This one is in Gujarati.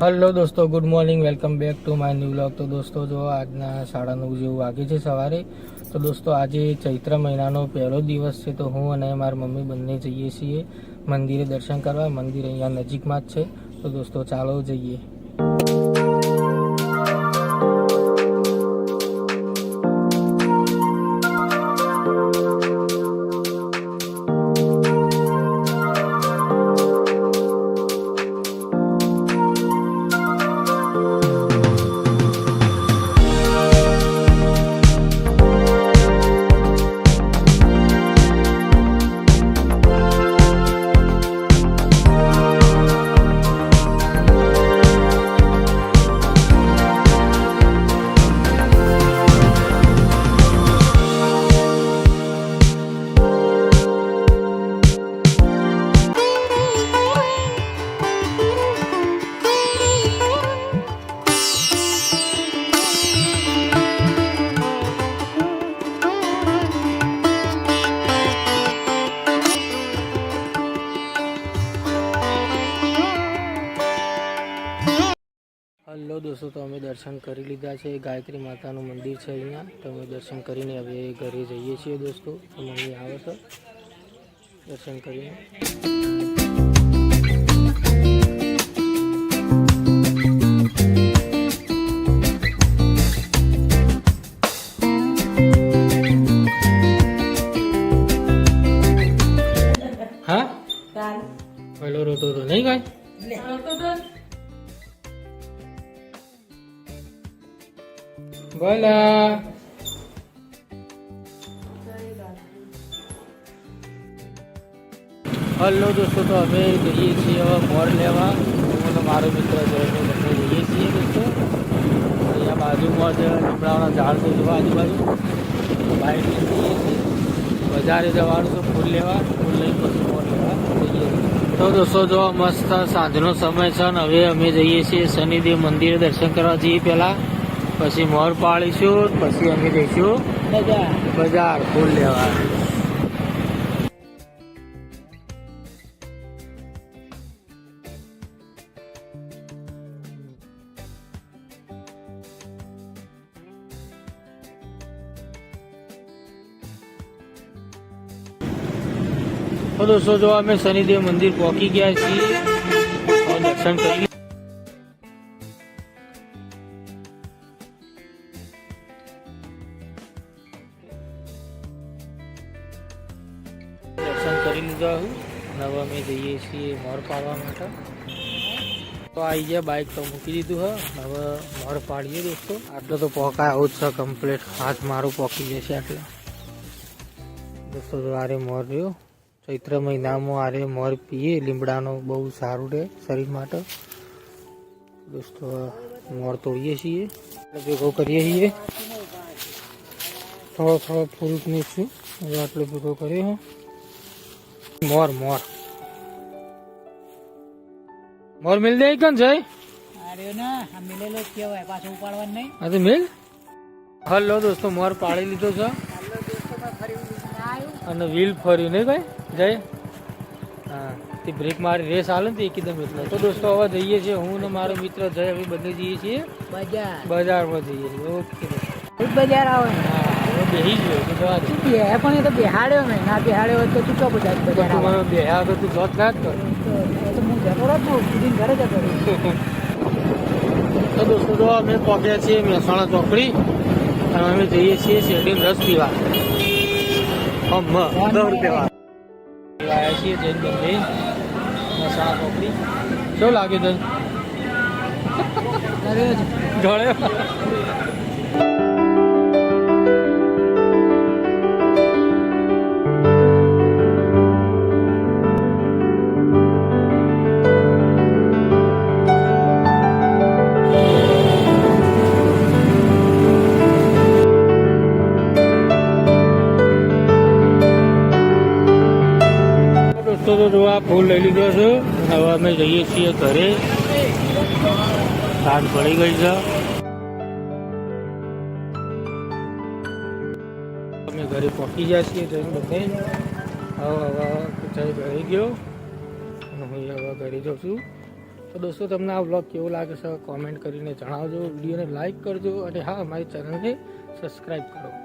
હેલો દોસ્તો, good morning, welcome back to my new vlog. તો દોસ્તો જો આજના 9:30 જેવું વાગે છે સવારે। તો દોસ્તો આજે ચૈત્ર મહિનાનો પહેલો દિવસ છે। તો હું અને મારી મમ્મી બંને જઈએ છીએ મંદિરે દર્શન કરવા। મંદિર અહીંયા નજીકમાં જ છે। તો દોસ્તો ચાલો જઈએ। હેલો દોસ્તો, તો અમે દર્શન કરી લીધા છે। ગાયત્રી માતાનું મંદિર છે અહીંયા। તો અમે દર્શન કરીને હવે ઘરે જઈએ છીએ દોસ્તો। તો મમ્મી આવે છે દર્શન કરીને। હા પહેલો રોતો તો નહીં ગાય બોલા। હેલો દોસ્તો, તો અમે જઈએ છીએ હવે મોર લેવા। હું અને મારો મિત્ર જઈને બંને જઈએ છીએ દોસ્તો। અહીંયા બાજુમાં જ લીમડાના ઝાડ છે જોવા આજુબાજુ। બાઇક લઈને જઈએ છીએ। બજારે જવાનું છે ફૂલ લેવા। ફૂલ લઈને પછી મોર લેવા જઈએ છીએ। તો દોસ્તો જો મસ્ત સાંજનો સમય છે ને હવે અમે જઈએ છીએ શનિદેવ મંદિરે દર્શન કરવા જઈએ પહેલાં। પછી મોર પાડીશું, પછી અમે જઈશું બજાર ફૂલ લેવા। તો દોસ્તો જો અમે શનિદેવ મંદિર પહોંચી ગયા છીએ। દર્શન કરી લીધા હું અને હવે અમે જઈએ છીએ મોર પાડવા માટે। તો આવી ગયા, બાઇક તો મૂકી દીધું હ। હવે મોર પાડીએ દોસ્તો। આટલો તો પોકાય આવું જ છે કમ્પ્લીટ। હાથ મારું પોકી જશે આટલે દોસ્તો। તો આરે મોર રહ્યો ચૈત્ર મહિનામાં આરે મોર પીએ લીમડાનો બહુ સારું રહે શરીર માટે દોસ્તો। મોર તોડીએ છીએ ભેગો કરીએ છીએ। થોડો ફ્રૂટ નીકળશું હવે આટલો ભેગો કરીએ હું। मोर मोर मोर मिल जाए कौन जाए अरे ना हम मिले लो क्या है पास उपाड़वा नहीं अरे मिल। हेलो दोस्तों, मोर पाड़ी लीधो છે हेलो दोस्तों मैं फरी आयो અને વ્હીલ ફર્યું નહીં ભાઈ જય। હા તે બ્રેક મારી રેસ હાલે ને એકદમ એટલે। તો દોસ્તો હવે જઈએ છીએ હું ને મારો મિત્ર જય। હવે બંને જઈએ છીએ બજારમાં જઈએ છીએ। ઓકે બજાર આવે હા હવે બેહી જ તો જવા દે પણ એ તો બેહાડ્યો નહીં ના બેહાડ્યો હોય તો તું ચો બજાર મને બેહા તો તું જોત ના જ કર તો હું જતો રહો સુધી ઘરે જતો રહ્યો। તો દોસ્તો જો અમે પહોંચ્યા છીએ મહેસાણા ચોકડી અને અમે જઈએ છીએ શેરડીનો રસ પીવા। 10 રૂપિયા આવ્યા છીએ જૈન બંને મહેસાણા ચોકડી। શું લાગે તને ઘરે તો જો આ ફૂલ લઈ લીધો છે। હવે અમે જઈએ છીએ ઘરે। સાંજ પડી ગઈ છે। અમે ઘરે પહોંચી ગયા છીએ જઈને બધે। હવે ચાય ભરાઈ ગયો અને હું હવે ઘરે જાઉં છું। તો દોસ્તો તમને આ વ્લોગ કેવો લાગે છે કોમેન્ટ કરીને જણાવજો, વિડીયોને લાઇક કરજો અને હા અમારી ચેનલને સબસ્ક્રાઈબ કરો.